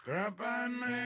Scrap and me.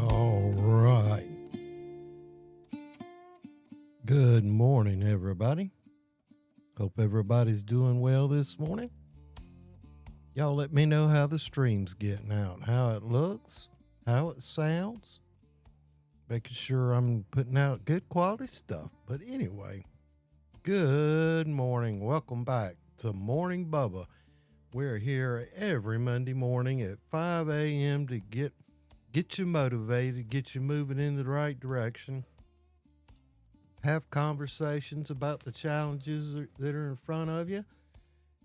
All right. Good morning, everybody. Hope everybody's doing well this morning. Y'all let me know how the stream's getting out, how it looks, how it sounds. Making sure I'm putting out good quality stuff. But anyway, good morning. Welcome back to Morning Bubba. We're here every Monday morning at 5 a.m. to get you motivated, get you moving in the right direction, have conversations about the challenges that are in front of you,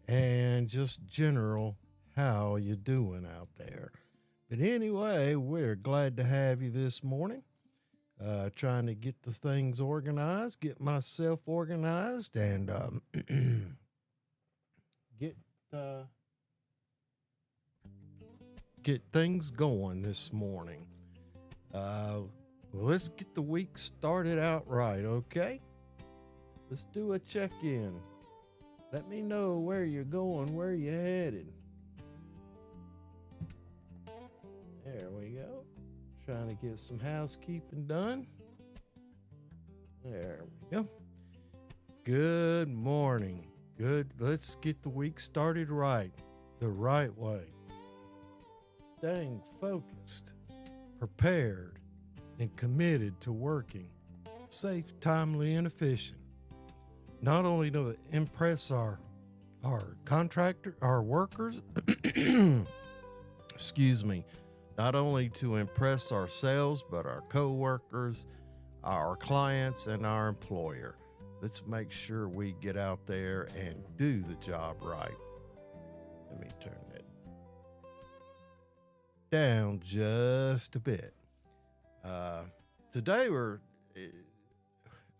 and just general how you doing out there. But anyway, we're glad to have you this morning. Trying to get the things organized, get myself organized, and get things going this morning. Let's get the week started out right, okay? Let's do a check-in. Let me know where you're going, where you're headed. There we go. Trying to get some housekeeping done. There we go. Good morning. Good. Let's get the week started right, the right way. Staying focused, prepared, and committed to working safe, timely, and efficient. Not only to impress our workers, excuse me, not only to impress ourselves, but our co-workers, our clients, and our employer. Let's make sure we get out there and do the job right. Let me turn that down just a bit. Today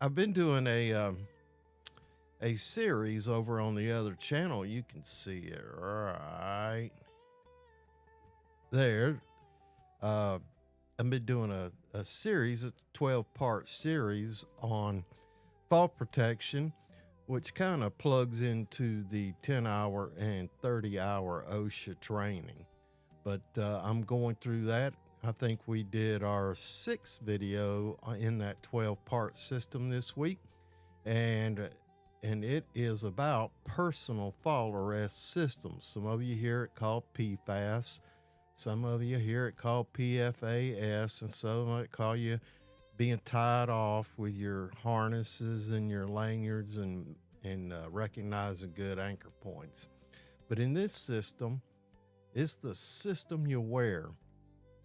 I've been doing a series over on the other channel. You can see it right there. Uh, I've been doing a series, a 12-part series on fall protection, which kind of plugs into the 10-hour and 30-hour OSHA training. But I'm going through that. I think we did our 6th video in that 12-part system this week, and it is about personal fall arrest systems. Some of you hear it called PFAS. Some of you hear it called PFAS, and some might call you being tied off with your harnesses and your lanyards and recognizing good anchor points. But in this system, it's the system you wear.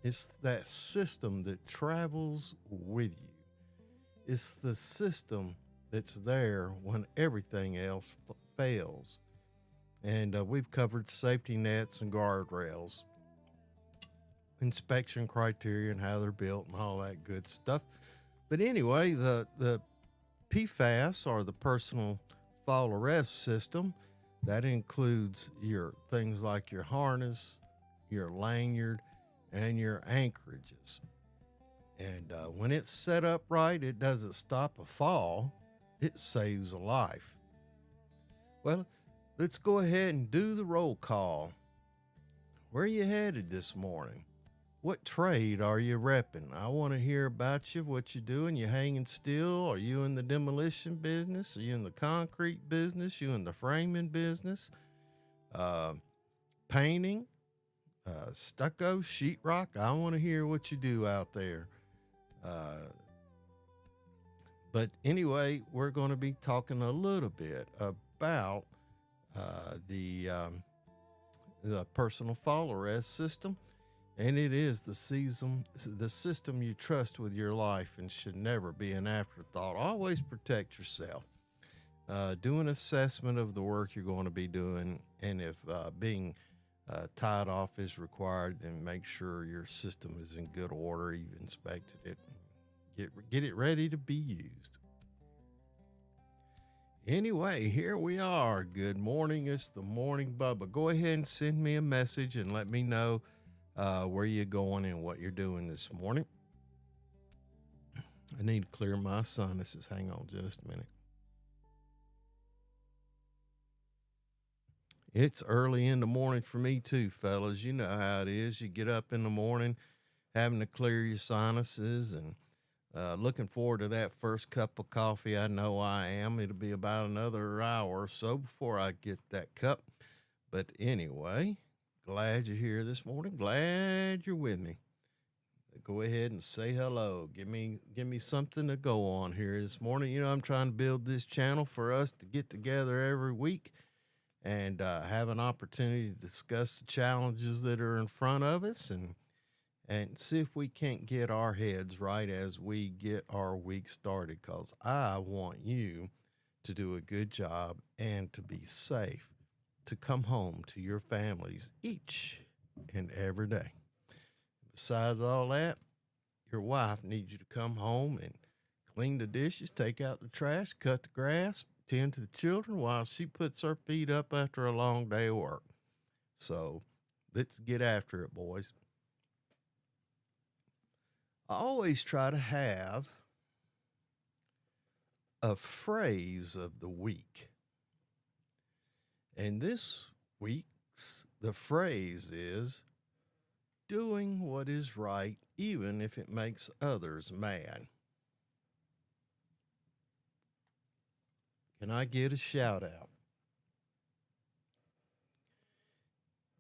It's that system that travels with you. It's the system that's there when everything else fails. And we've covered safety nets and guardrails, inspection criteria and how they're built and all that good stuff. But anyway, the PFAS, or the personal fall arrest system, that includes your things like your harness, your lanyard, and your anchorages. And when it's set up right, it doesn't stop a fall, it saves a life. Well, let's go ahead and do the roll call. Where are you headed this morning? What trade are you repping? I want to hear about you, what you're doing. You hanging still? Are you in the demolition business? Are you in the concrete business? You in the framing business? Painting? Stucco? Sheetrock? I want to hear what you do out there. But anyway, we're going to be talking a little bit about the personal fall arrest system. And it is the system you trust with your life and should never be an afterthought. Always protect yourself. Do an assessment of the work you're going to be doing. And if being tied off is required, then make sure your system is in good order. You've inspected it. Get it ready to be used. Anyway, here we are. Good morning. It's the Morning Bubba. Go ahead and send me a message and let me know where you're going and what you're doing this morning. I need to clear my sinuses. Hang on just a minute. It's early in the morning for me too, fellas. You know how it is. You get up in the morning having to clear your sinuses, and looking forward to that first cup of coffee. I know I am. It'll be about another hour or so before I get that cup. But anyway, glad you're here this morning. Glad you're with me. Go ahead and say hello. Give me something to go on here this morning. You know, I'm trying to build this channel for us to get together every week and have an opportunity to discuss the challenges that are in front of us and see if we can't get our heads right as we get our week started, because I want you to do a good job and to be safe, to come home to your families each and every day. Besides all that, your wife needs you to come home and clean the dishes, take out the trash, cut the grass, tend to the children while she puts her feet up after a long day of work. So let's get after it, boys. I always try to have a phrase of the week. And this week's, the phrase is doing what is right, even if it makes others mad. Can I get a shout out?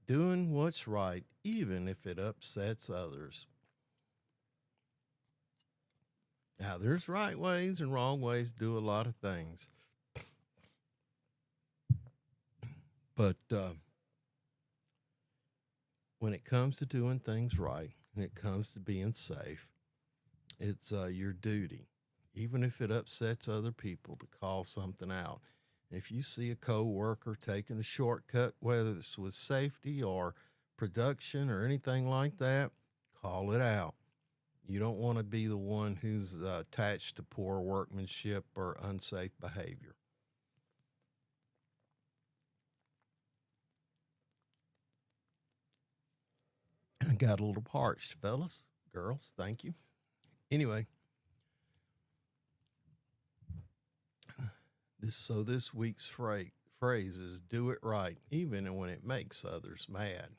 Doing what's right, even if it upsets others. Now, there's right ways and wrong ways to do a lot of things. But when it comes to doing things right, when it comes to being safe, it's your duty, even if it upsets other people, to call something out. If you see a coworker taking a shortcut, whether it's with safety or production or anything like that, call it out. You don't want to be the one who's attached to poor workmanship or unsafe behavior. I got a little parched, fellas, girls. Thank you. Anyway, this week's phrase is do it right, even when it makes others mad.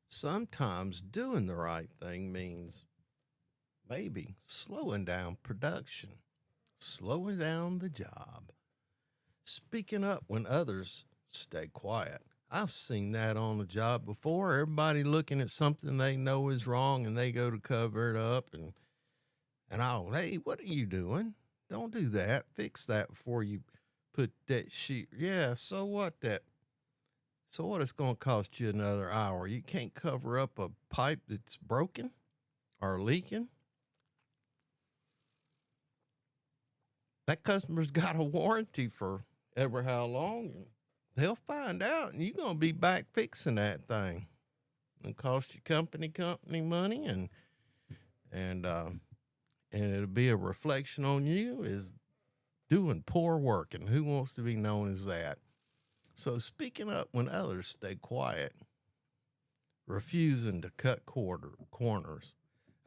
Sometimes doing the right thing means maybe slowing down production, slowing down the job, speaking up when others stay quiet. I've seen that on the job before. Everybody looking at something they know is wrong and they go to cover it up and I'll, hey, what are you doing? Don't do that. Fix that before you put that sheet. Yeah, so what that? So what it's going to cost you another hour? You can't cover up a pipe that's broken or leaking. That customer's got a warranty for ever how long. And they'll find out, and you're going to be back fixing that thing. It'll cost your company money, and it'll be a reflection on you as doing poor work. And who wants to be known as that? So speaking up when others stay quiet, refusing to cut corners.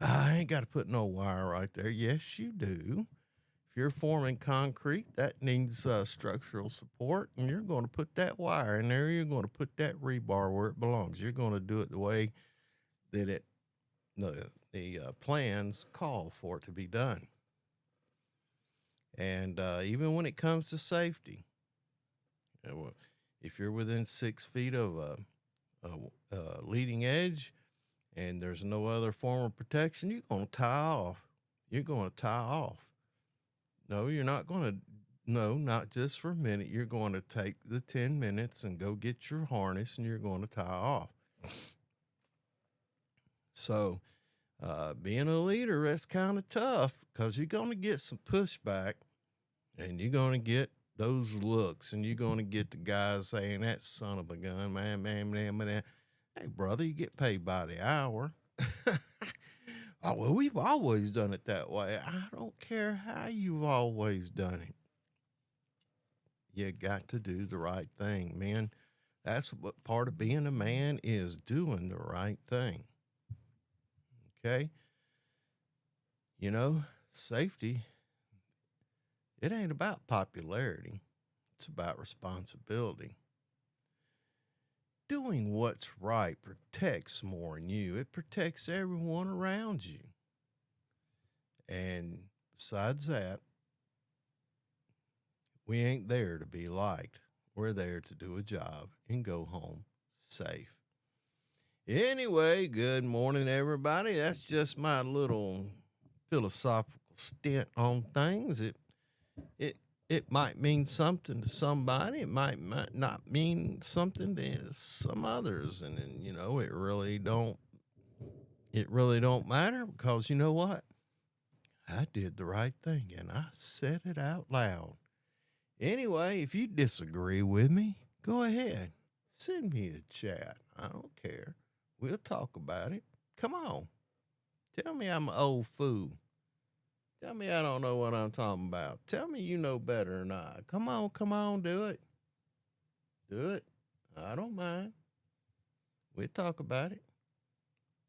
I ain't got to put no wire right there. Yes, you do. If you're forming concrete, that needs structural support, and you're going to put that wire in there. You're going to put that rebar where it belongs. You're going to do it the way that the plans call for it to be done. And even when it comes to safety, if you're within 6 feet of a leading edge and there's no other form of protection, you're going to tie off. You're going to tie off. No, you're not going to. No, not just for a minute. You're going to take the 10 minutes and go get your harness and you're going to tie off. So being a leader, that's kind of tough because you're going to get some pushback and you're going to get those looks and you're going to get the guys saying, that son of a gun, man. Hey, brother, you get paid by the hour. Oh, well, we've always done it that way. I don't care how you've always done it. You got to do the right thing, man. That's what part of being a man is, doing the right thing. Okay? You know, safety, it ain't about popularity. It's about responsibility. Doing what's right protects more than you. It protects everyone around you. And besides that, we ain't there to be liked. We're there to do a job and go home safe. Anyway, good morning, everybody. That's just my little philosophical stint on things. It might mean something to somebody. It might not mean something to some others. And you know, it really don't matter because you know what? I did the right thing and I said it out loud. Anyway, if you disagree with me, go ahead. Send me a chat. I don't care. We'll talk about it. Come on. Tell me I'm an old fool. Tell me I don't know what I'm talking about. Tell me you know better than I. Come on, do it. Do it. I don't mind. We'll talk about it.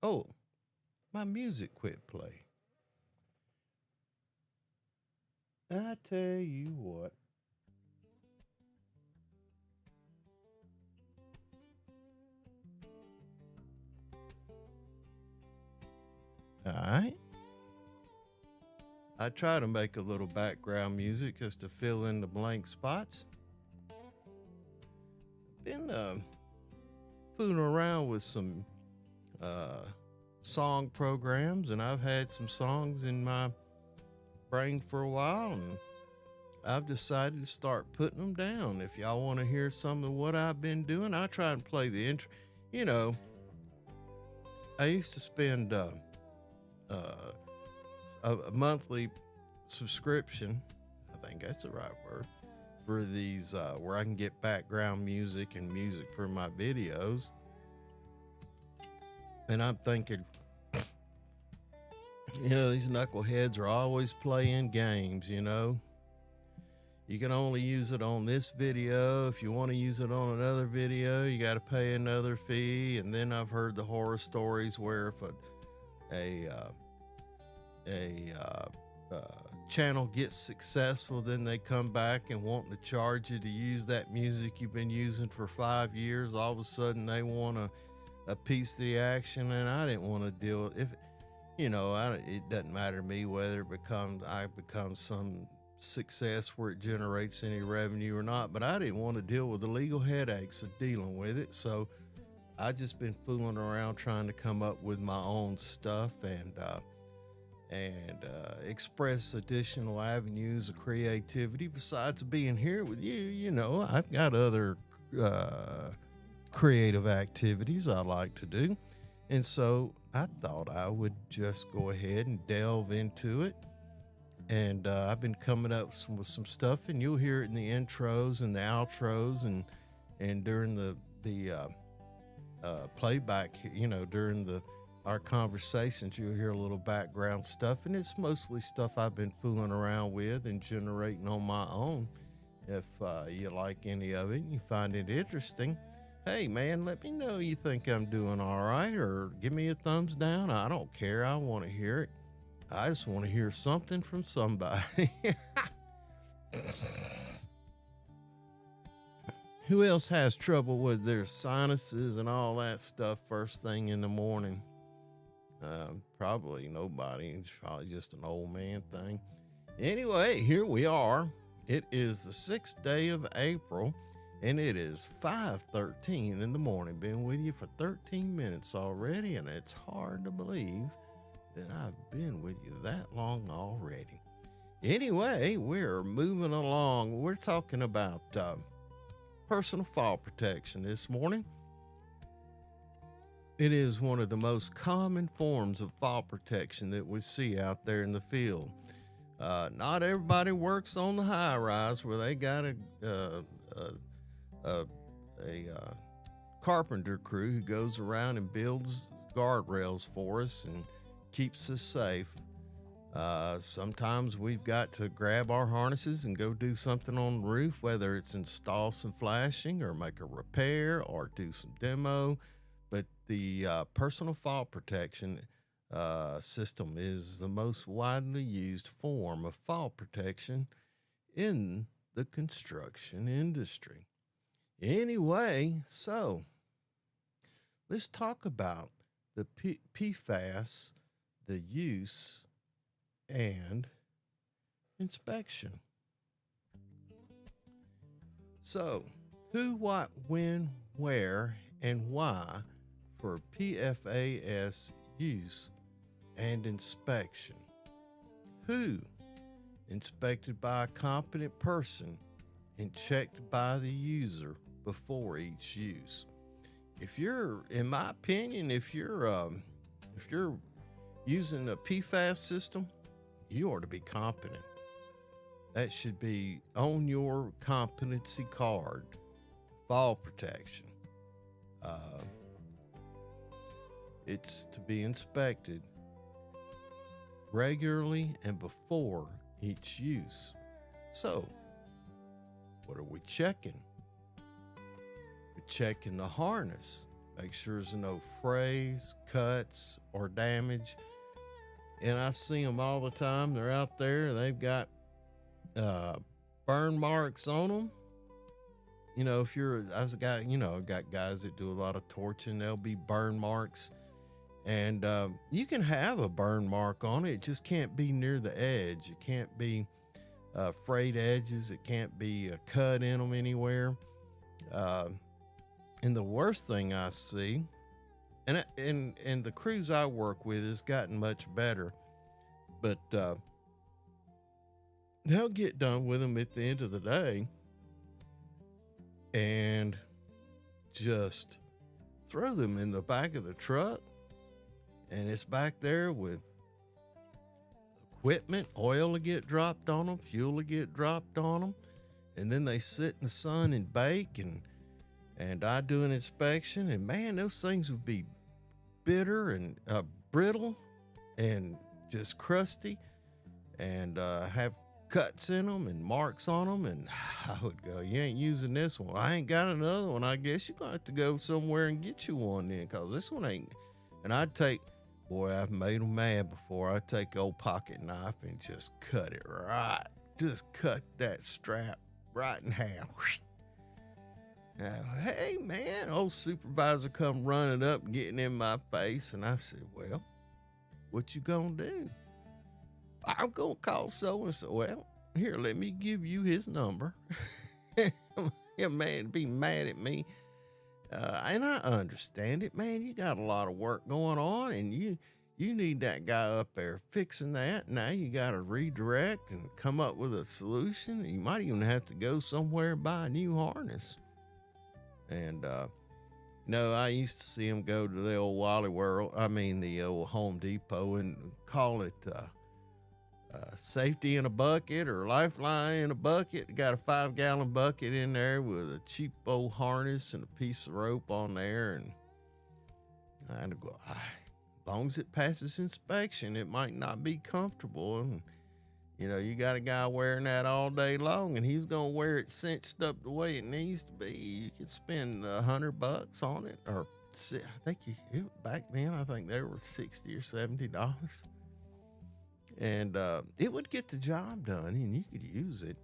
Oh, my music quit playing. I tell you what. All right. I try to make a little background music just to fill in the blank spots. Been fooling around with some song programs, and I've had some songs in my brain for a while, and I've decided to start putting them down. If y'all want to hear some of what I've been doing, I try and play the intro. You know, I used to spend a monthly subscription, I think that's the right word, for these where I can get background music and music for my videos. And I'm thinking, you know, these knuckleheads are always playing games, you know. You can only use it on this video. If you want to use it on another video, you got to pay another fee. And then I've heard the horror stories where if a channel gets successful, then they come back and want to charge you to use that music you've been using for 5 years. All of a sudden they want a piece of the action, and I didn't want to deal with it. It doesn't matter to me whether I become some success where it generates any revenue or not, but I didn't want to deal with the legal headaches of dealing with it. So I just been fooling around trying to come up with my own stuff and express additional avenues of creativity besides being here with you. I've got other creative activities I like to do, and so I thought I would just go ahead and delve into it. And I've been coming up with some stuff, and you'll hear it in the intros and the outros and during the playback, during our conversations, you'll hear a little background stuff, and it's mostly stuff I've been fooling around with and generating on my own. If you like any of it and you find it interesting, hey man, let me know you think I'm doing all right, or give me a thumbs down. I don't care. I want to hear it. I just want to hear something from somebody. Who else has trouble with their sinuses and all that stuff first thing in the morning? Probably nobody. It's probably just an old man thing. Anyway, here we are. It is the 6th day of April, and it is 5:13 in the morning. Been with you for 13 minutes already, and it's hard to believe that I've been with you that long already. Anyway, we're moving along. We're talking about personal fall protection this morning. It is one of the most common forms of fall protection that we see out there in the field. Not everybody works on the high rise where they got a carpenter crew who goes around and builds guardrails for us and keeps us safe. Sometimes we've got to grab our harnesses and go do something on the roof, whether it's install some flashing or make a repair or do some demo. But the personal fall protection system is the most widely used form of fall protection in the construction industry. Anyway, so let's talk about the PFAS, the use and inspection. So, who, what, when, where, and why for PFAS use and inspection? Who? Inspected by a competent person and checked by the user before each use. In my opinion, if you're using a PFAS system, you ought to be competent. That should be on your competency card. Fall protection. It's to be inspected regularly and before each use. So, what are we checking? We're checking the harness. Make sure there's no frays, cuts, or damage. And I see them all the time. They're out there. They've got burn marks on them. If you're, as a guy, I've got guys that do a lot of torching. There'll be burn marks. And you can have a burn mark on it. It just can't be near the edge. It can't be frayed edges. It can't be a cut in them anywhere. And the worst thing I see, and the crews I work with has gotten much better, but they'll get done with them at the end of the day and just throw them in the back of the truck, and it's back there with equipment. Oil will get dropped on them, fuel will get dropped on them, and then they sit in the sun and bake, and I do an inspection, and man, those things would be bitter and brittle and just crusty, and have cuts in them and marks on them. And I would go, you ain't using this one. I ain't got another one. I guess you're going to have to go somewhere and get you one then, because this one ain't. And I'd take, boy, I've made them mad before. I'd take old pocket knife and just cut it right. Just cut that strap right in half. Hey, man, old supervisor come running up and getting in my face. And I said, well, what you going to do? I'm going to call so-and-so. Well, here, let me give you his number. Yeah, man, be mad at me. And I understand it, man. You got a lot of work going on, and you need that guy up there fixing that. Now you got to redirect and come up with a solution. You might even have to go somewhere and buy a new harness. And, I used to see him go to the old the old Home Depot, and call it safety in a bucket or lifeline in a bucket. Got a 5-gallon bucket in there with a cheap old harness and a piece of rope on there. And I had to go, as long as it passes inspection, it might not be comfortable. And, you got a guy wearing that all day long, and he's going to wear it cinched up the way it needs to be. You could spend $100 on it, or I think back then, I think they were $60 or $70. And it would get the job done, and you could use it,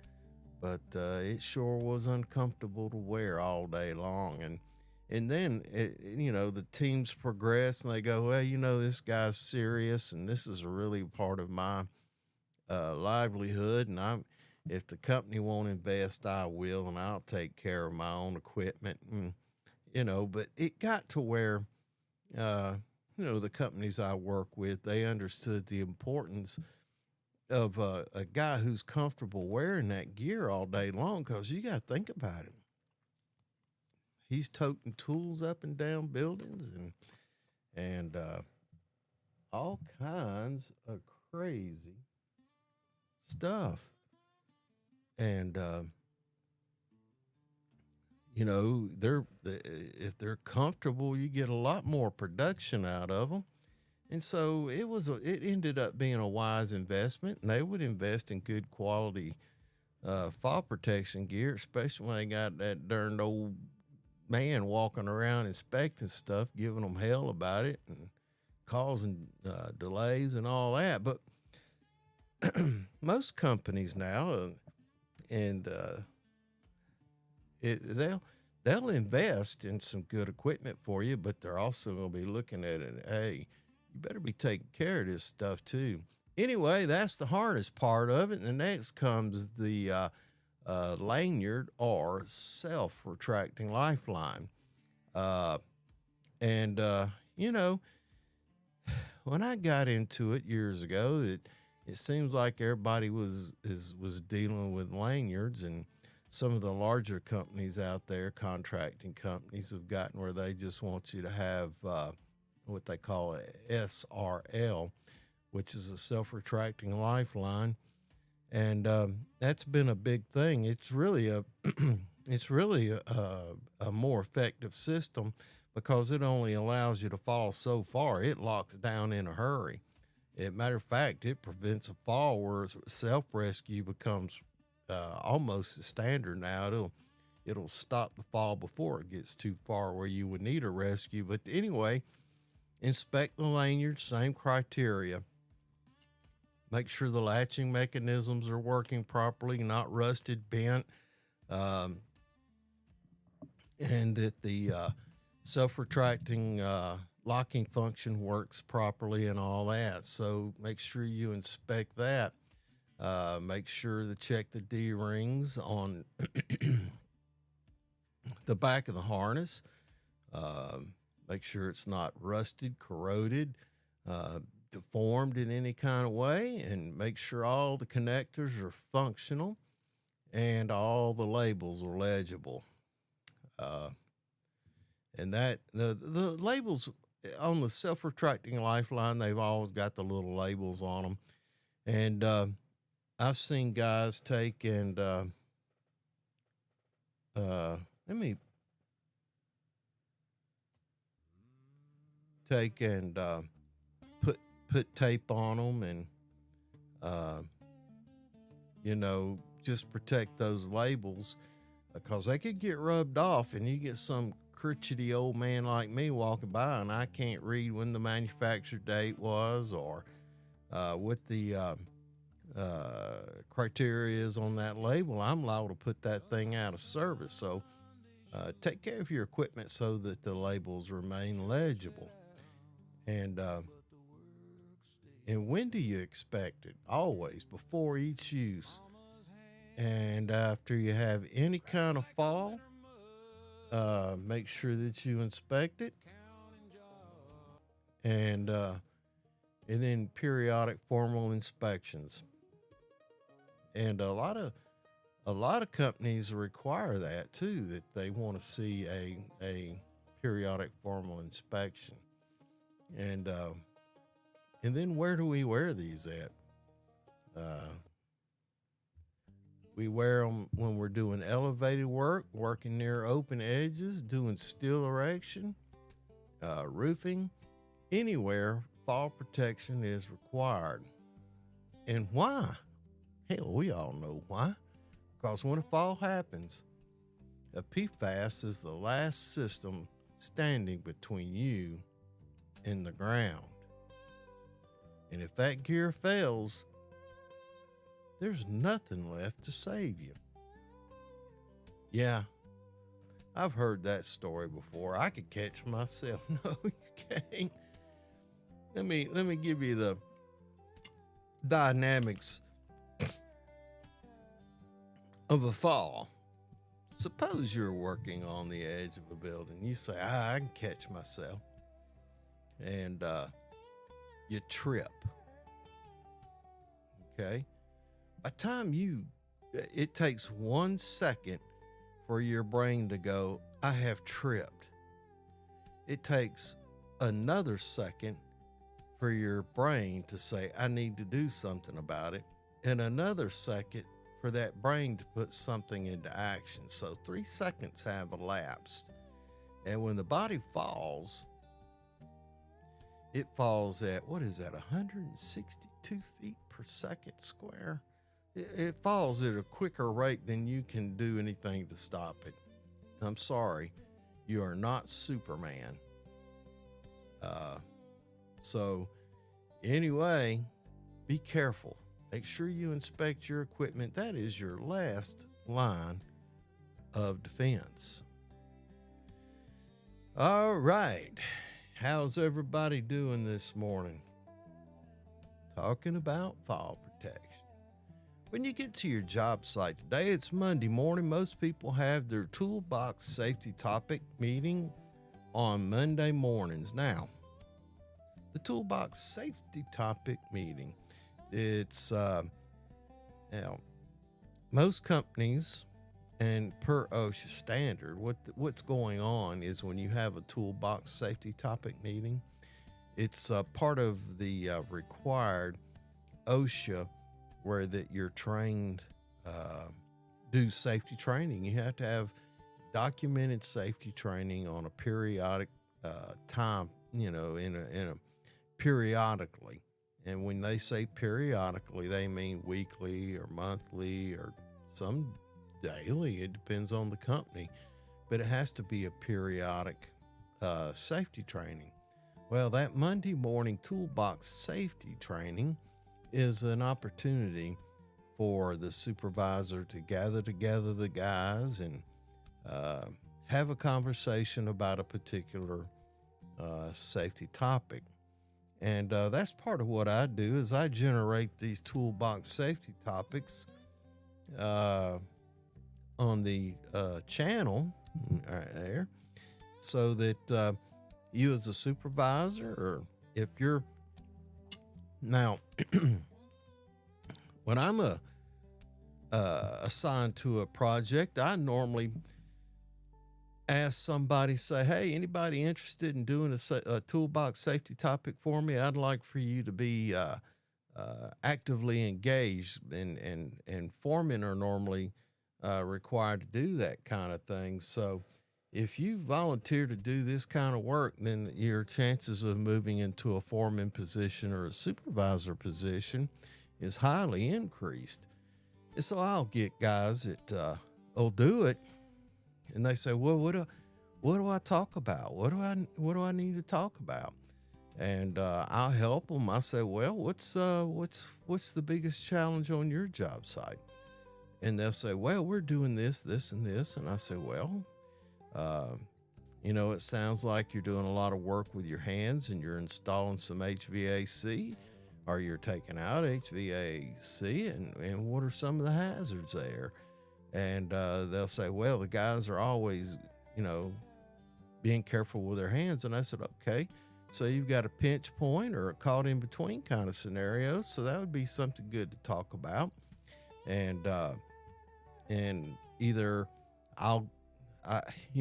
but it sure was uncomfortable to wear all day long. And then, the teams progress, and they go, well, this guy's serious, and this is really part of my livelihood, and if the company won't invest, I will, and I'll take care of my own equipment. And, but it got to where, the companies I work with, they understood the importance of a guy who's comfortable wearing that gear all day long, because you got to think about it. He's toting tools up and down buildings and all kinds of crazy stuff. And, if they're comfortable, you get a lot more production out of them. And so it ended up being a wise investment, and they would invest in good quality fall protection gear, especially when they got that darned old man walking around inspecting stuff, giving them hell about it and causing delays and all that. But most companies now, they'll invest in some good equipment for you, but they're also going to be looking at it. Hey, you better be taking care of this stuff too. Anyway, that's the harness part of it. And the next comes the lanyard or self-retracting lifeline. When I got into it years ago, it seems like everybody was dealing with lanyards, and some of the larger companies out there, contracting companies, have gotten where they just want you to have what they call a SRL, which is a self-retracting lifeline. And that's been a big thing. It's really a more effective system, because it only allows you to fall so far. It locks down in a hurry. As a matter of fact, it prevents a fall, where self-rescue becomes almost a standard now. It'll stop the fall before it gets too far where you would need a rescue. But anyway, inspect the lanyard, same criteria. Make sure the latching mechanisms are working properly, not rusted, bent, and that the self-retracting locking function works properly and all that. So make sure you inspect that. Make sure to check the D-rings on the back of the harness. Make sure it's not rusted, corroded, deformed in any kind of way, and make sure all the connectors are functional and all the labels are legible. And that the labels on the self-retracting lifeline, they've always got the little labels on them. And I've seen guys take and put tape on them and just protect those labels because they could get rubbed off and you get some crotchety old man like me walking by and I can't read when the manufacture date was or what the criteria is on that label. I'm liable to put that thing out of service. So take care of your equipment so that the labels remain legible. And when do you expect it? Always before each use. And after you have any kind of fall, make sure that you inspect it. And then periodic formal inspections. And a lot of companies require that too, that they want to see a periodic formal inspection. And then where do we wear these at? We wear them when we're doing elevated work, working near open edges, doing steel erection, roofing, anywhere fall protection is required. And why? Hell, we all know why. Because when a fall happens, a PFAS is the last system standing between you and the ground. And if that gear fails, there's nothing left to save you. Yeah, I've heard that story before. I could catch myself. No, you can't. Let me give you the dynamics of a fall. Suppose you're working on the edge of a building. You say, I can catch myself. And you trip. Okay? By the time it takes 1 second for your brain to go, I have tripped. It takes another second for your brain to say, I need to do something about it. And another second for that brain to put something into action. So 3 seconds have elapsed. And when the body falls, it falls at, 162 feet per second square? It falls at a quicker rate than you can do anything to stop it. I'm sorry, you are not Superman. So anyway, be careful. Make sure you inspect your equipment. That is your last line of defense. All right. How's everybody doing this morning? Talking about fall protection. When you get to your job site today, it's Monday morning. Most people have their toolbox safety topic meeting on Monday mornings. Now, the toolbox safety topic meeting, it's most companies, and per OSHA standard, what's going on is when you have a toolbox safety topic meeting, it's part of the required OSHA where that you're trained, do safety training. You have to have documented safety training on a periodic time, in a periodically. And when they say periodically, they mean weekly or monthly or some daily. It depends on the company, but it has to be a periodic safety training. Well, that Monday morning toolbox safety training is an opportunity for the supervisor to gather together the guys and have a conversation about a particular safety topic. And that's part of what I do is I generate these toolbox safety topics on the channel right there, so that you as a supervisor, or if you're now, when I'm assigned to a project, I normally ask somebody, say, hey, anybody interested in doing a toolbox safety topic for me? I'd like for you to be actively engaged, and foremen are normally required to do that kind of thing. So if you volunteer to do this kind of work, then your chances of moving into a foreman position or a supervisor position is highly increased. And so I'll get guys that will do it, and they say, "Well, what do I talk about? What do I need to talk about?" And I'll help them. I say, "Well, what's the biggest challenge on your job site?" And they'll say, "Well, we're doing this, this, and this." And I say, "Well, uh, it sounds like you're doing a lot of work with your hands, and you're installing some HVAC, or you're taking out HVAC, and what are some of the hazards there?" And they'll say, "Well, the guys are always, you know, being careful with their hands." And I said, "Okay, so you've got a pinch point or a caught in between kind of scenarios. So that would be something good to talk about." And either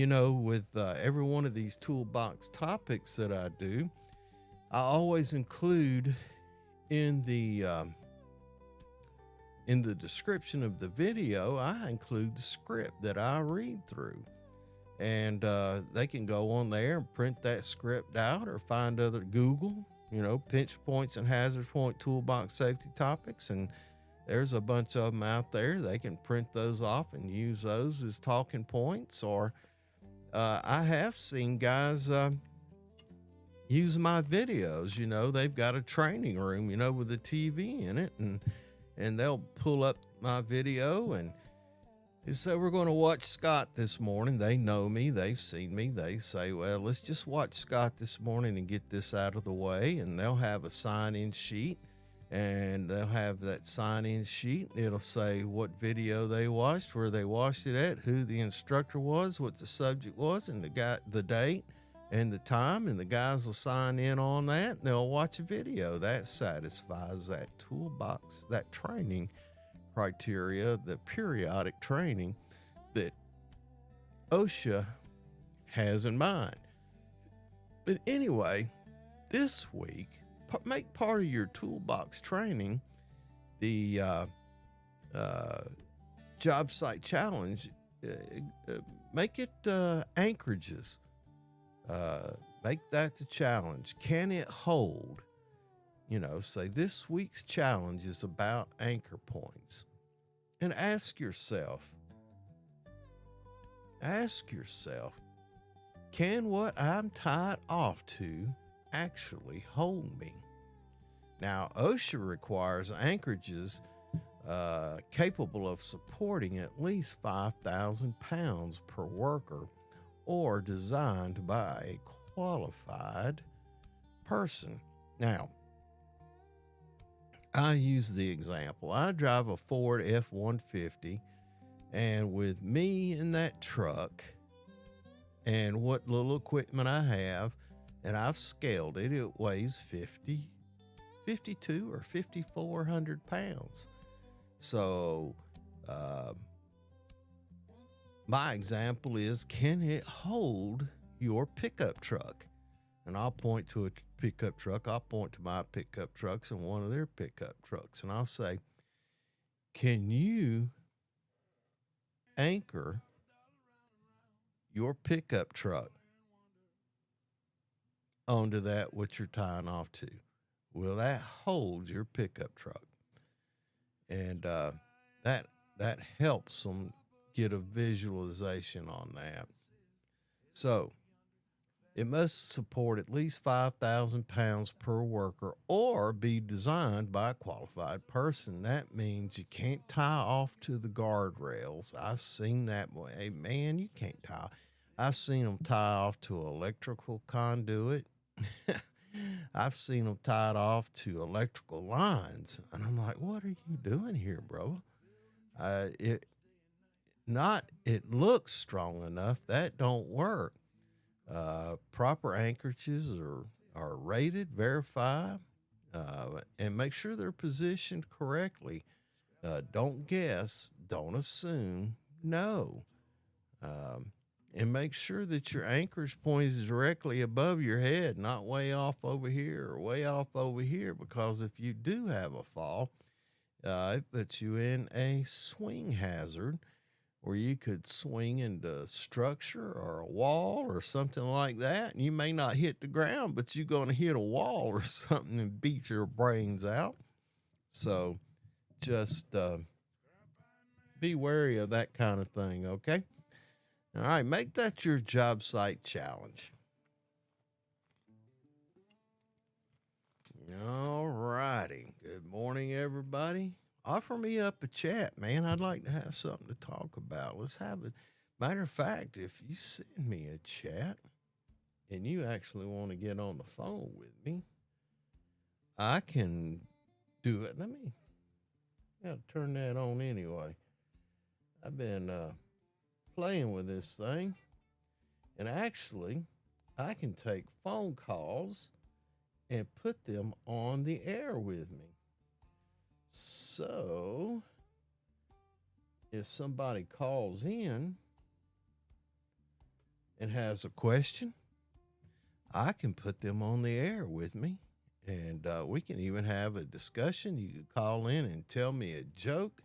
with every one of these toolbox topics that I do, I always include in the description of the video, I include the script that I read through. And they can go on there and print that script out, or find other Google, pinch points and hazard point toolbox safety topics. And there's a bunch of them out there. They can print those off and use those as talking points. Or I have seen guys use my videos. They've got a training room, with a TV in it, and they'll pull up my video and say, "We're going to watch Scott this morning." They know me. They've seen me. They say, "Well, let's just watch Scott this morning and get this out of the way." And they'll have a sign-in sheet, and they'll have that sign-in sheet. It'll say what video they watched, where they watched it at, who the instructor was, what the subject was, and the date and the time. And the guys will sign in on that, and they'll watch a video. That satisfies that toolbox, that training criteria, the periodic training that OSHA has in mind. But anyway, this week, make part of your toolbox training the job site challenge. Make it anchorages. Make that the challenge. Can it hold? Say this week's challenge is about anchor points. And ask yourself, can what I'm tied off to actually hold me? Now, OSHA requires anchorages capable of supporting at least 5,000 pounds per worker, or designed by a qualified person. Now, I use the example. I drive a Ford F-150, and with me in that truck and what little equipment I have, and I've scaled it, it weighs 52 or 5,400 pounds. So my example is, can it hold your pickup truck? And I'll point to a pickup truck. I'll point to my pickup trucks and one of their pickup trucks. And I'll say, can you anchor your pickup truck onto that what you're tying off to? Will that hold your pickup truck? And that helps them get a visualization on that. So it must support at least 5,000 pounds per worker, or be designed by a qualified person. That means you can't tie off to the guardrails. I've seen that way. Hey, man, you can't tie. I've seen them tie off to electrical conduit. I've seen them tied off to electrical lines. And I'm like, what are you doing here, bro? It looks strong enough. That don't work. Proper anchorages are rated, verified, and make sure they're positioned correctly. Don't guess, don't assume, know. And make sure that your anchorage point is directly above your head, not way off over here or way off over here, because if you do have a fall, it puts you in a swing hazard, or you could swing into structure or a wall or something like that. And you may not hit the ground, but you're going to hit a wall or something and beat your brains out. So just be wary of that kind of thing, okay? All right, make that your job site challenge. All righty. Good morning, everybody. Offer me up a chat, man. I'd like to have something to talk about. Let's have it. Matter of fact, if you send me a chat and you actually want to get on the phone with me, I can do it. Let me turn that on anyway. I've been playing with this thing, and actually, I can take phone calls and put them on the air with me. So, if somebody calls in and has a question, I can put them on the air with me, and we can even have a discussion. You could call in and tell me a joke.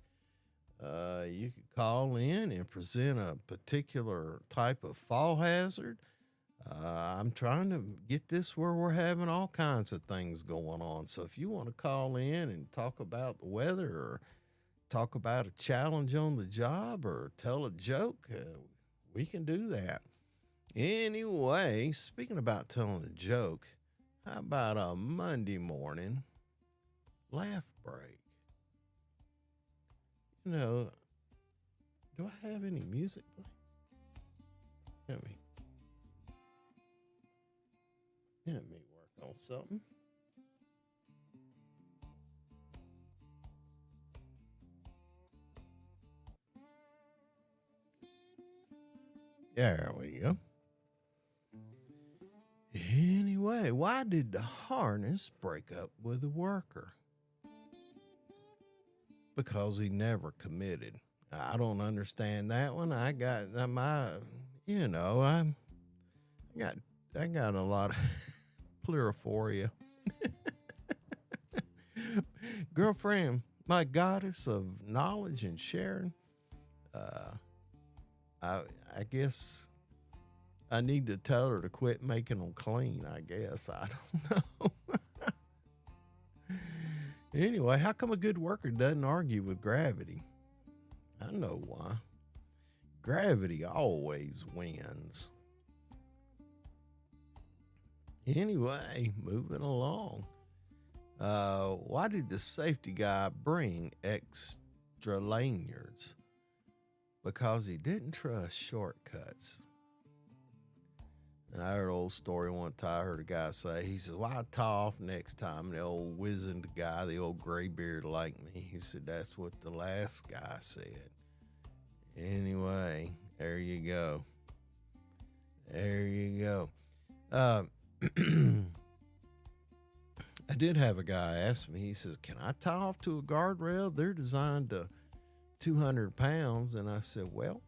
You could call in and present a particular type of fall hazard. I'm trying to get this where we're having all kinds of things going on. So if you want to call in and talk about the weather or talk about a challenge on the job or tell a joke, we can do that. Anyway, speaking about telling a joke, how about a Monday morning laugh break? You know, do I have any music play? Let me work on something. There we go. Anyway, why did the harness break up with the worker? Because he never committed. I don't understand that one. I got I got a lot of pleurophoria. Girlfriend, my goddess of knowledge and sharing. I guess I need to tell her to quit making them clean. I guess I don't know. Anyway, how come a good worker doesn't argue with gravity? I know why. Gravity always wins. Anyway, moving along. Why did the safety guy bring extra lanyards? Because he didn't trust shortcuts. And I heard an old story one time. I heard a guy say, he says, "Why tie off next time?" And the old wizened guy, the old gray beard like me, he said, "That's what the last guy said." Anyway, there you go. There you go. I did have a guy ask me, he says, "Can I tie off to a guardrail? They're designed to 200 pounds. And I said, "Well,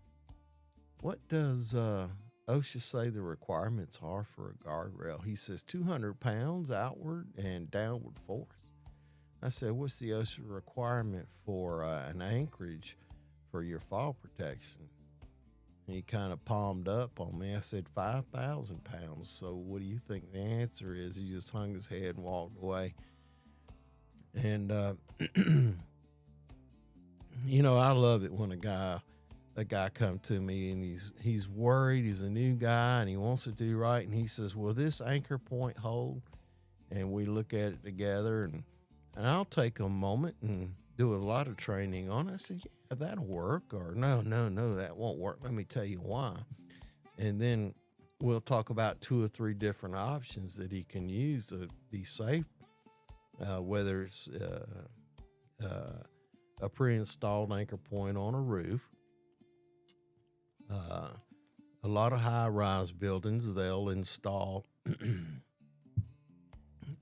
what does OSHA say the requirements are for a guardrail?" He says 200 pounds outward and downward force. I said, "What's the OSHA requirement for an anchorage for your fall protection?" He kind of palmed up on me. I said 5,000 pounds. So what do you think the answer is? He just hung his head and walked away. And, I love it when a guy come to me and he's worried. He's a new guy and he wants to do right. And he says, "Will this anchor point hold?" And we look at it together and I'll take a moment and do a lot of training on it. I said, "Yeah, that'll work." Or no, that won't work. Let me tell you why. And then we'll talk about 2 or 3 different options that he can use to be safe, whether it's a pre-installed anchor point on a roof. A lot of high-rise buildings, they'll install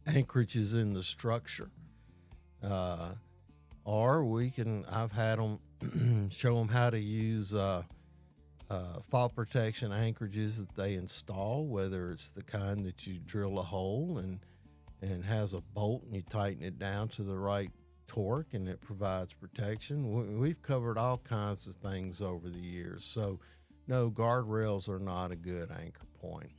anchorages in the structure. Or I've had them show them how to use fall protection anchorages that they install, whether it's the kind that you drill a hole and has a bolt and you tighten it down to the right torque and it provides protection. We've covered all kinds of things over the years. So no, guardrails are not a good anchor point.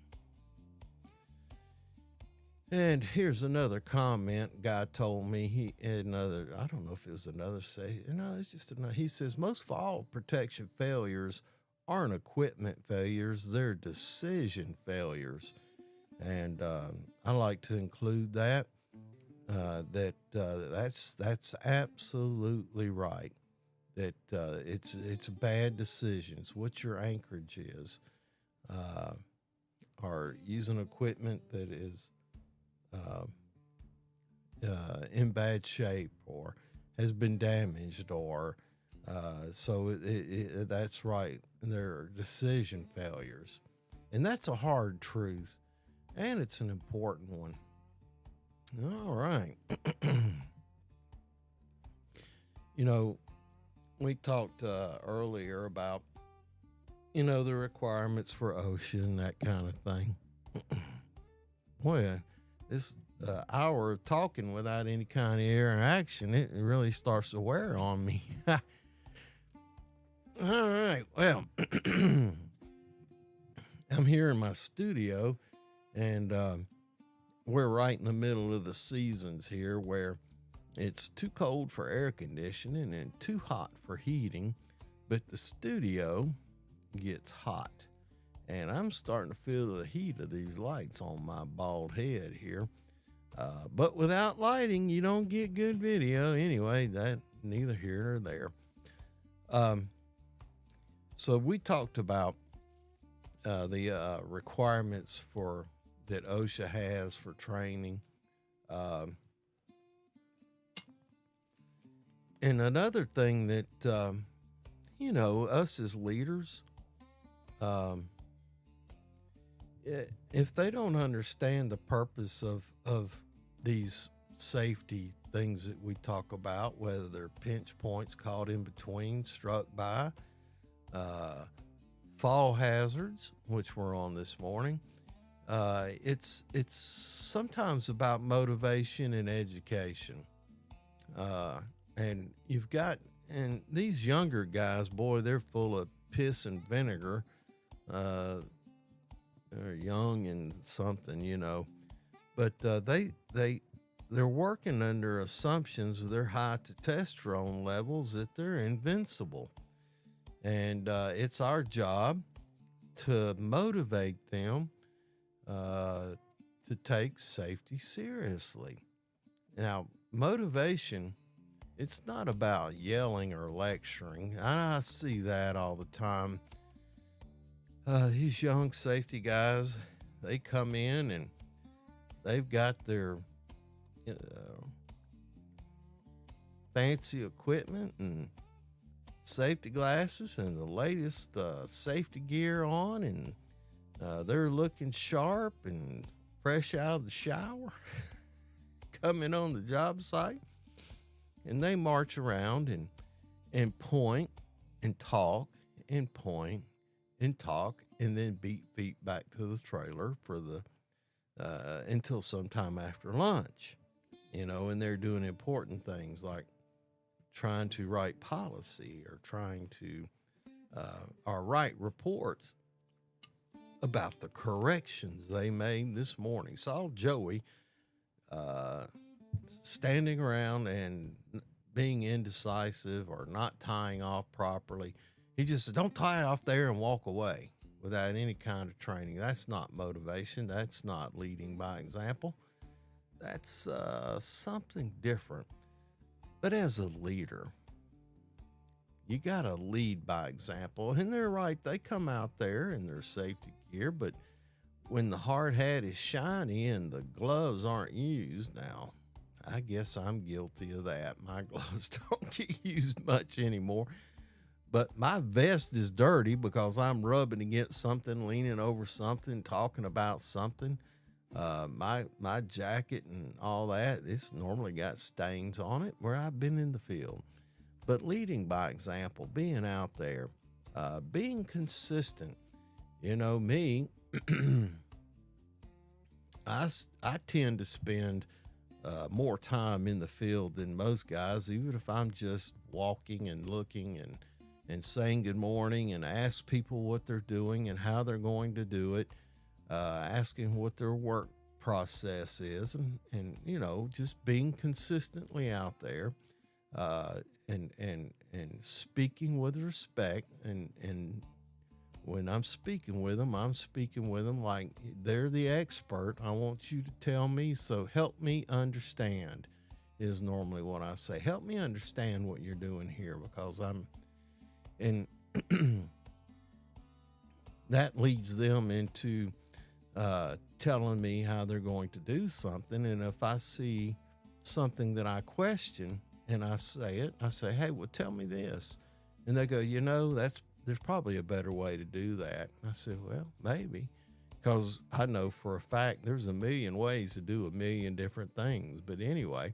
And here's another comment. Guy told me I don't know if it was another say. No, it's just another. He says most fall protection failures aren't equipment failures; they're decision failures. And I like to include that. That's absolutely right. That it's bad decisions. What your anchorage is, uh, or using equipment that is uh, in bad shape or has been damaged, or that's right. They're decision failures, and that's a hard truth, and it's an important one. All right. You know, we talked earlier about, the requirements for OSHA and that kind of thing. Well, this hour of talking without any kind of interaction, it really starts to wear on me. All right. Well, I'm here in my studio, and we're right in the middle of the seasons here where it's too cold for air conditioning and too hot for heating, but the studio gets hot. And I'm starting to feel the heat of these lights on my bald head here. But without lighting, you don't get good video. Anyway, that neither here nor there. So we talked about the requirements that OSHA has for training. And another thing that, us as leaders, if they don't understand the purpose of these safety things that we talk about, whether they're pinch points caught in between, struck by, fall hazards, which we're on this morning, it's sometimes about motivation and education. And these younger guys, boy, they're full of piss and vinegar. They're young and something, but they're working under assumptions of their high testosterone levels that they're invincible. And it's our job to motivate them to take safety seriously. Now, motivation, it's not about yelling or lecturing. I see that all the time. These young safety guys, they come in and they've got their fancy equipment and safety glasses and the latest safety gear on, and they're looking sharp and fresh out of the shower, coming on the job site, and they march around and point and talk and point and talk, and then beat feet back to the trailer for the until sometime after lunch, and they're doing important things like trying to write policy or trying to or write reports about the corrections they made this morning. Saw Joey standing around and being indecisive or not tying off properly. He just said, don't tie off there and walk away without any kind of training. That's not motivation. That's not leading by example. That's something different. But as a leader, you got to lead by example. And they're right. They come out there in their safety gear, but when the hard hat is shiny and the gloves aren't used, now, I guess I'm guilty of that. My gloves don't get used much anymore. But my vest is dirty because I'm rubbing against something, leaning over something, talking about something. My jacket and all that, it's normally got stains on it where I've been in the field. But leading by example, being out there, being consistent. Me, I tend to spend more time in the field than most guys, even if I'm just walking and looking and saying good morning and ask people what they're doing and how they're going to do it, asking what their work process is, and just being consistently out there, and speaking with respect, and when I'm speaking with them, like they're the expert. I want you to tell me, so help me understand is normally what I say. Help me understand what you're doing here, because and that leads them into telling me how they're going to do something. And if I see something that I question and I say it, I say, hey, well, tell me this. And they go, there's probably a better way to do that. And I said, well, maybe, because I know for a fact there's a million ways to do a million different things. But anyway,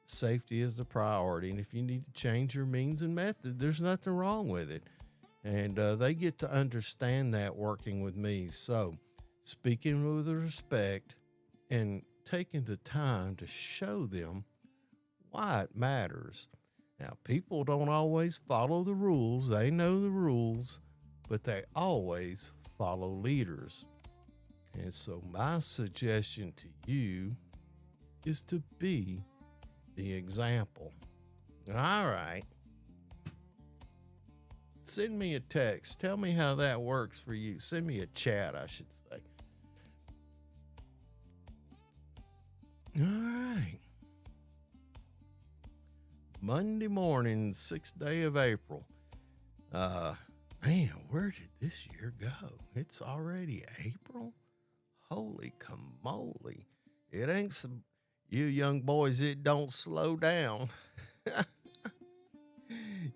safety is the priority. And if you need to change your means and method, there's nothing wrong with it. And they get to understand that working with me. So speaking with respect and taking the time to show them why it matters. Now, people don't always follow the rules. They know the rules, but they always follow leaders. And so my suggestion to you is to be the example. All right. Send me a text. Tell me how that works for you. Send me a chat, I should say. All right. Monday morning, 6th day of April. Man, where did this year go? It's already April? Holy camole. It ain't some, you young boys, it don't slow down.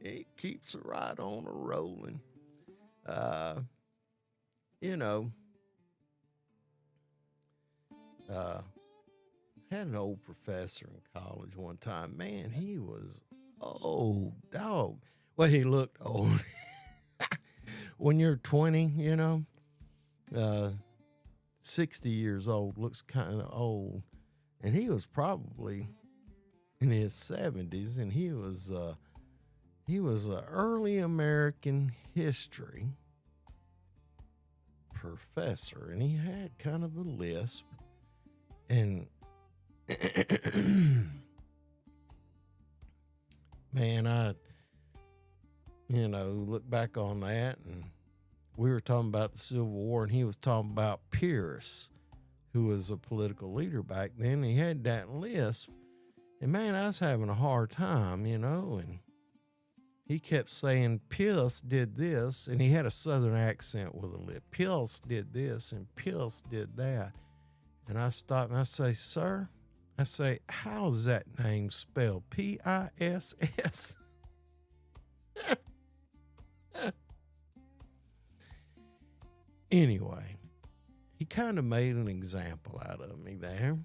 It keeps right on rolling. Had an old professor in college one time. Man, he was old dog. Well, he looked old. When you're 20, 60 years old looks kind of old. And he was probably in his 70s, and he was an early American history professor, and he had kind of a lisp. And man, I look back on that, and we were talking about the Civil War, and he was talking about Pierce, who was a political leader back then. He had that lisp, and man, I was having a hard time, and he kept saying Pierce did this, and he had a southern accent with a lip. Pierce did this, and Pierce did that. And I stopped and I say, sir, I say, how's that name spelled? Piss? Anyway, he kind of made an example out of me there.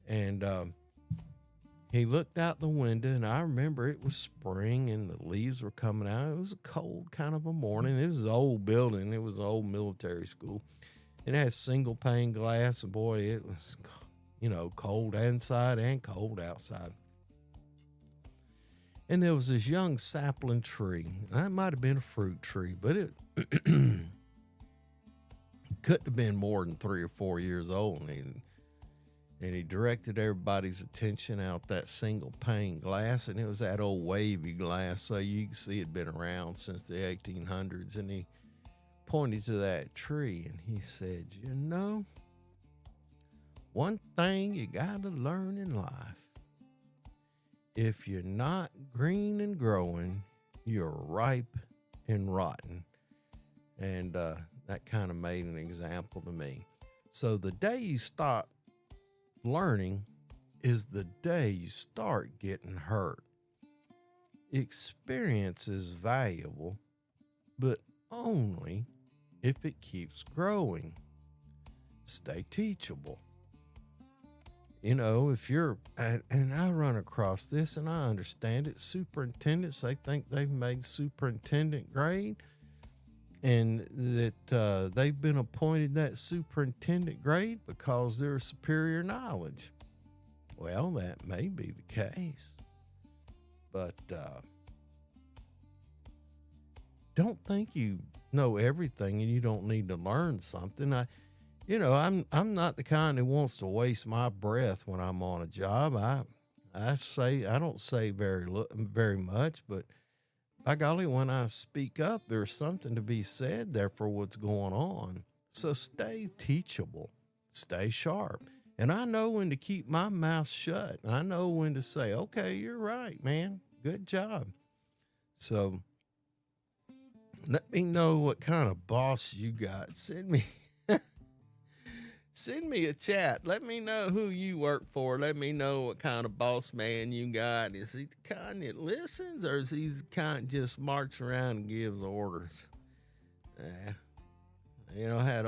And he looked out the window, and I remember it was spring and the leaves were coming out. It was a cold kind of a morning. It was an old building. It was an old military school. It had single pane glass, and boy, it was, cold inside and cold outside. And there was this young sapling tree. That might have been a fruit tree, but it couldn't have been more than 3 or 4 years old. And he directed everybody's attention out that single pane glass, and it was that old wavy glass, so you can see it'd been around since the 1800s. And he pointed to that tree, and he said, one thing you got to learn in life, if you're not green and growing, you're ripe and rotten. And that kind of made an example to me. So the day you stop learning is the day you start getting hurt. Experience is valuable, but only if it keeps growing. Stay teachable. If you're, and I run across this and I understand it, superintendents, they think they've made superintendent grade, and that they've been appointed that superintendent grade because they're superior knowledge. Well, that may be the case, but don't think you know everything and you don't need to learn something. I'm not the kind who wants to waste my breath when I'm on a job. I don't say very much, but by golly, when I speak up, there's something to be said there for what's going on. So stay teachable, stay sharp. And I know when to keep my mouth shut. I know when to say, okay, you're right, man. Good job. So let me know what kind of boss you got. Send me a chat. Let me know who you work for. Let me know what kind of boss man you got. Is he the kind that listens, or is he the kind that just marches around and gives orders? I had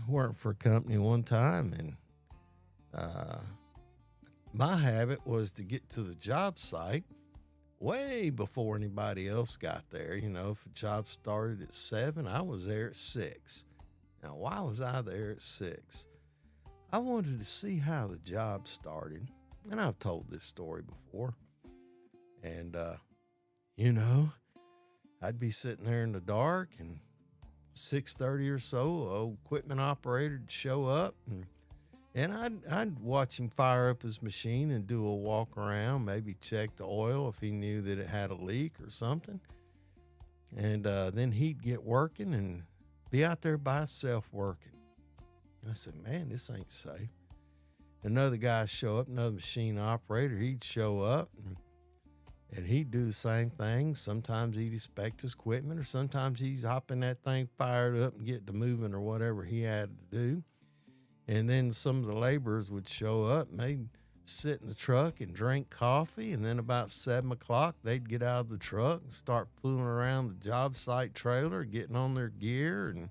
worked for a company one time, and my habit was to get to the job site way before anybody else got there. If a job started at 7, I was there at 6. Now, why was I there at 6? I wanted to see how the job started. And I've told this story before. And, I'd be sitting there in the dark, and 6:30 or so, an equipment operator would show up, and I'd watch him fire up his machine and do a walk around, maybe check the oil if he knew that it had a leak or something. And then he'd get working and be out there by himself working. I said, man, this ain't safe. Another guy show up, another machine operator, he'd show up and he'd do the same thing. Sometimes he'd inspect his equipment, or sometimes he's hopping that thing fired up and get to moving or whatever he had to do. And then some of the laborers would show up and they'd sit in the truck and drink coffee. And then about 7 o'clock, they'd get out of the truck and start fooling around the job site trailer, getting on their gear and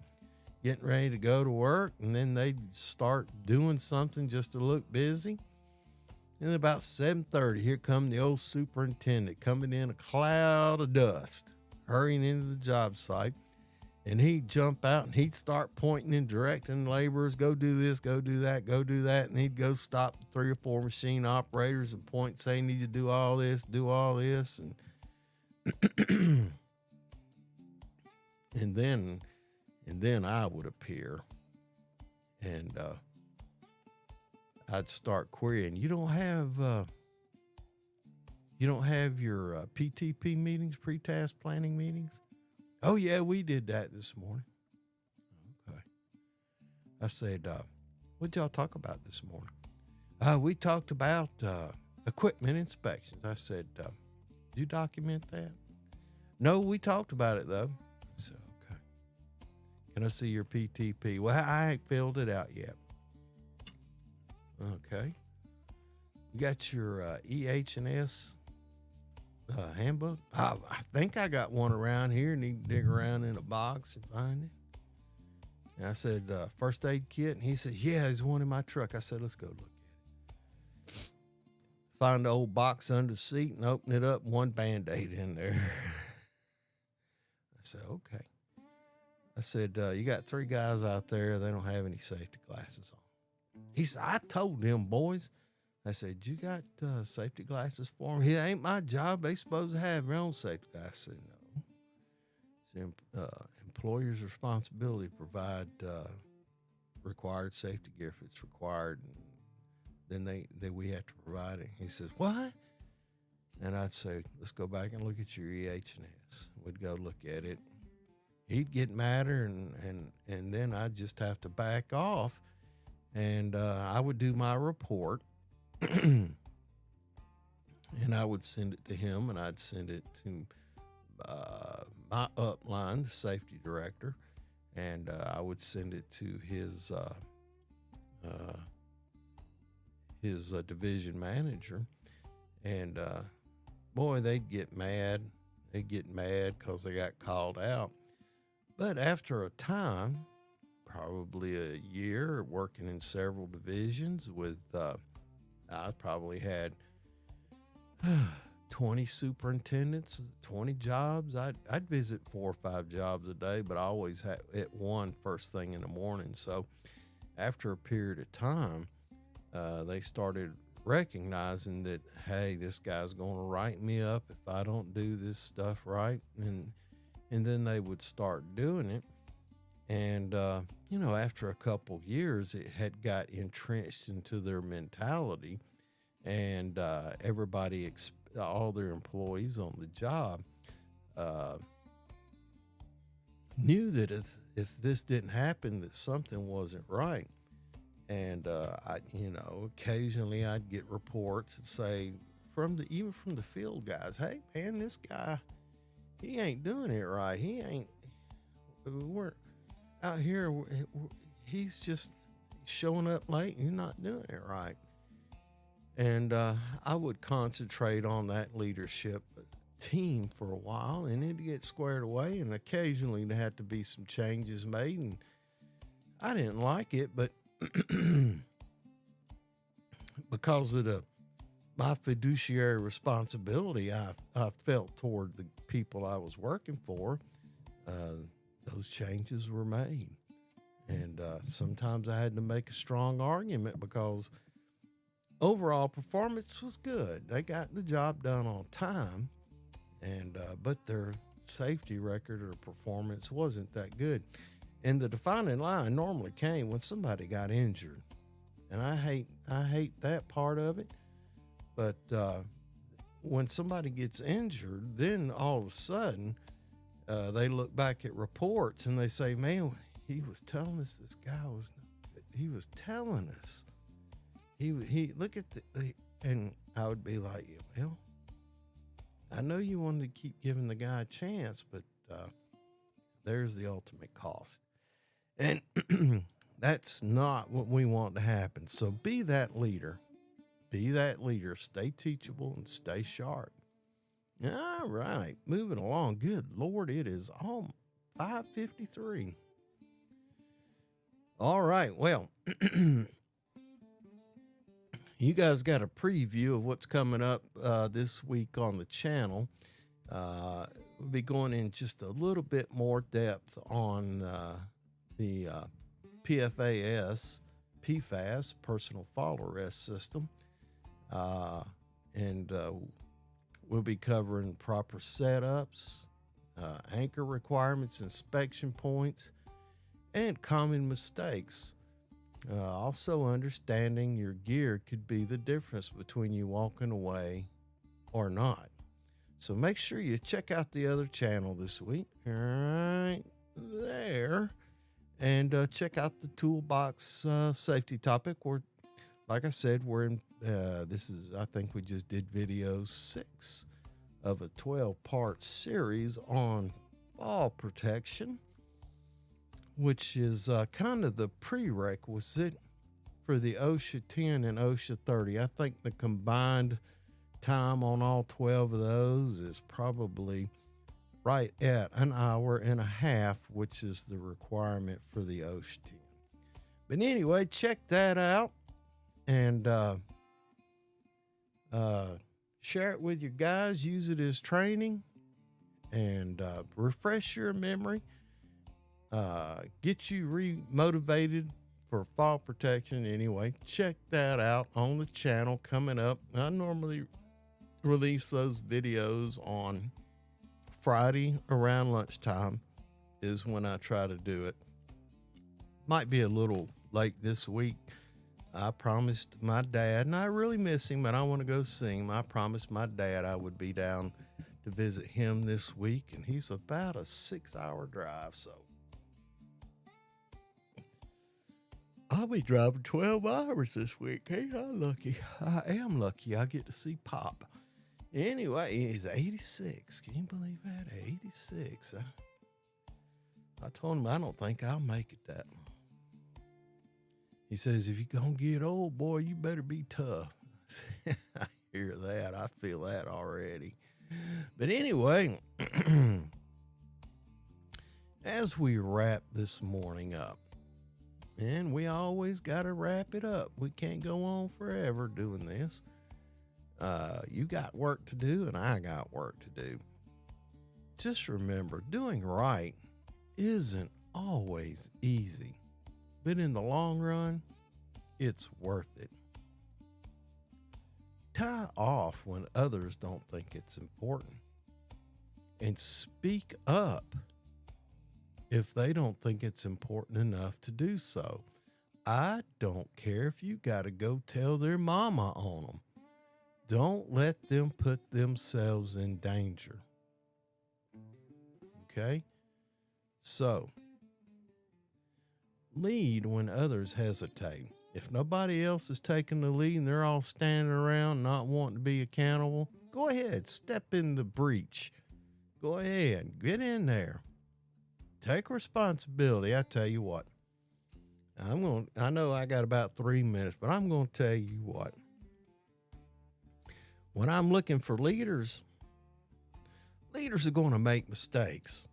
getting ready to go to work. And then they'd start doing something just to look busy. And about 7:30, here come the old superintendent coming in a cloud of dust, hurrying into the job site. And he'd jump out and he'd start pointing and directing laborers, go do this, go do that, go do that. And he'd go stop 3 or 4 machine operators and point, say, need to do all this, do all this. And and then I would appear, and I'd start querying. You don't have your PTP meetings, pre-task planning meetings? Oh, yeah, we did that this morning. Okay. I said, what'd y'all talk about this morning? We talked about equipment inspections. I said, did you document that? No, we talked about it, though. I said, okay. Can I see your PTP? Well, I ain't filled it out yet. Okay. You got your EH&S handbook? I think I got one around here. Need to dig around in a box and find it. And I said, first aid kit? And he said, yeah, there's one in my truck. I said, let's go look at it. Find the old box under the seat and open it up, one Band-Aid in there. I said, okay. I said, you got 3 guys out there. They don't have any safety glasses on. He said, I told them boys. I said, you got safety glasses for them? It ain't my job. They supposed to have their own safety glasses. I said, no. It's employer's responsibility to provide required safety gear if it's required. And then we have to provide it. He says, what? And I'd say, let's go back and look at your EH&S. We'd go look at it. He'd get madder, and then I'd just have to back off. And I would do my report. And I would send it to him, and I'd send it to my upline, the safety director, and I would send it to his division manager. And boy, they'd get mad. They'd get mad because they got called out. But after a time, probably a year, working in several divisions with I probably had 20 superintendents, 20 jobs. I'd visit 4 or 5 jobs a day, but I always had at one first thing in the morning. So after a period of time, they started recognizing that, hey, this guy's going to write me up if I don't do this stuff right. And then they would start doing it. And, after a couple years, it had got entrenched into their mentality, and all their employees on the job uh, knew that if this didn't happen, that something wasn't right. And occasionally I'd get reports that say even from the field guys, hey man, this guy, he ain't doing it right. We're out here. He's just showing up late and not doing it right. And I would concentrate on that leadership team for a while, and it'd get squared away. And occasionally there had to be some changes made, and I didn't like it, but because of my fiduciary responsibility I felt toward the people I was working for, those changes were made. And sometimes I had to make a strong argument because overall performance was good. They got the job done on time, and but their safety record or performance wasn't that good. And the defining line normally came when somebody got injured. And I hate that part of it. But when somebody gets injured, then all of a sudden they look back at reports and they say, man, he was telling us this guy was not good. He was telling us. He look at and I would be like, well, I know you wanted to keep giving the guy a chance, but there's the ultimate cost. And that's not what we want to happen. So be that leader. Be that leader. Stay teachable and stay sharp. All right. Moving along. Good Lord, it is 5:53. All right. Well, you guys got a preview of what's coming up this week on the channel. We'll be going in just a little bit more depth on the PFAS, personal fault arrest system. And we'll be covering proper setups, anchor requirements, inspection points, and common mistakes. Also understanding your gear could be the difference between you walking away or not. So make sure you check out the other channel this week, right there, and check out the toolbox safety topic. Like I said, we're in, I think we just did video 6 of a 12-part series on fall protection, which is kind of the prerequisite for the OSHA 10 and OSHA 30. I think the combined time on all 12 of those is probably right at an hour and a half, which is the requirement for the OSHA 10. But anyway, check that out and share it with your guys. Use it as training and refresh your memory. Get you re-motivated for fall protection. Anyway, check that out on the channel coming up. I normally release those videos on Friday around lunchtime is when I try to do it. Might be a little late this week. I promised my dad, and I really miss him, and I want to go see him. I promised my dad I would be down to visit him this week, and he's about a 6-hour drive, so I'll be driving 12 hours this week. Hey, I'm lucky. I am lucky. I get to see Pop. Anyway, he's 86. Can you believe that? 86. I told him I don't think I'll make it that long. He says, if you're going to get old, boy, you better be tough. I hear that. I feel that already. But anyway, as we wrap this morning up, and we always got to wrap it up. We can't go on forever doing this. You got work to do, and I got work to do. Just remember, doing right isn't always easy. But in the long run, it's worth it. Tie off when others don't think it's important. And speak up if they don't think it's important enough to do so. I don't care if you got to go tell their mama on them. Don't let them put themselves in danger. Okay? So, lead when others hesitate. If nobody else is taking the lead and they're all standing around not wanting to be accountable, go ahead, step in the breach. Go ahead, get in there. Take responsibility. I tell you what. I know I got about 3 minutes, but I'm going to tell you what. When I'm looking for leaders, leaders are going to make mistakes.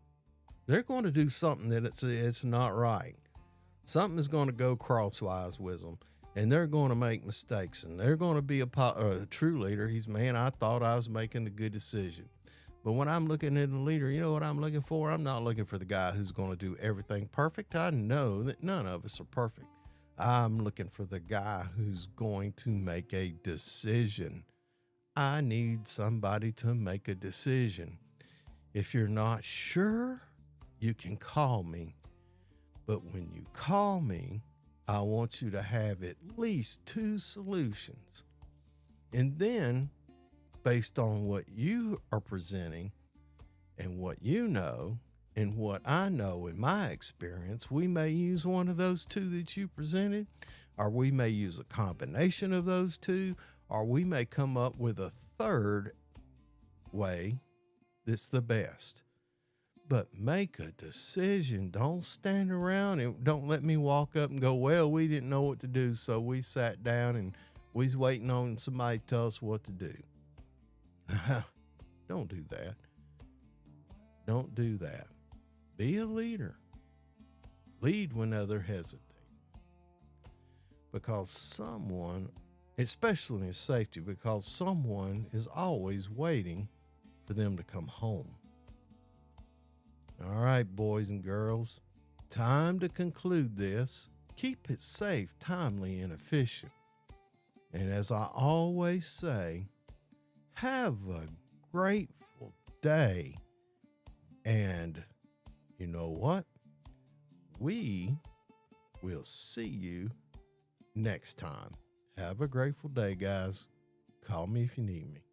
They're going to do something that it's not right. Something is going to go crosswise with them, and they're going to make mistakes, and they're going to be a true leader. I thought I was making a good decision. But when I'm looking at a leader, you know what I'm looking for? I'm not looking for the guy who's going to do everything perfect. I know that none of us are perfect. I'm looking for the guy who's going to make a decision. I need somebody to make a decision. If you're not sure, you can call me. But when you call me, I want you to have at least 2 solutions. And then, based on what you are presenting and what you know and what I know in my experience, we may use one of those 2 that you presented, or we may use a combination of those 2, or we may come up with a 3rd way that's the best. But make a decision. Don't stand around and don't let me walk up and go, well, we didn't know what to do, so we sat down and we was waiting on somebody to tell us what to do. Don't do that. Don't do that. Be a leader. Lead when others hesitate. Because someone, especially in safety, because someone is always waiting for them to come home. All right, boys and girls, time to conclude this. Keep it safe, timely, and efficient. And as I always say, have a grateful day. And you know what? We will see you next time. Have a grateful day, guys. Call me if you need me.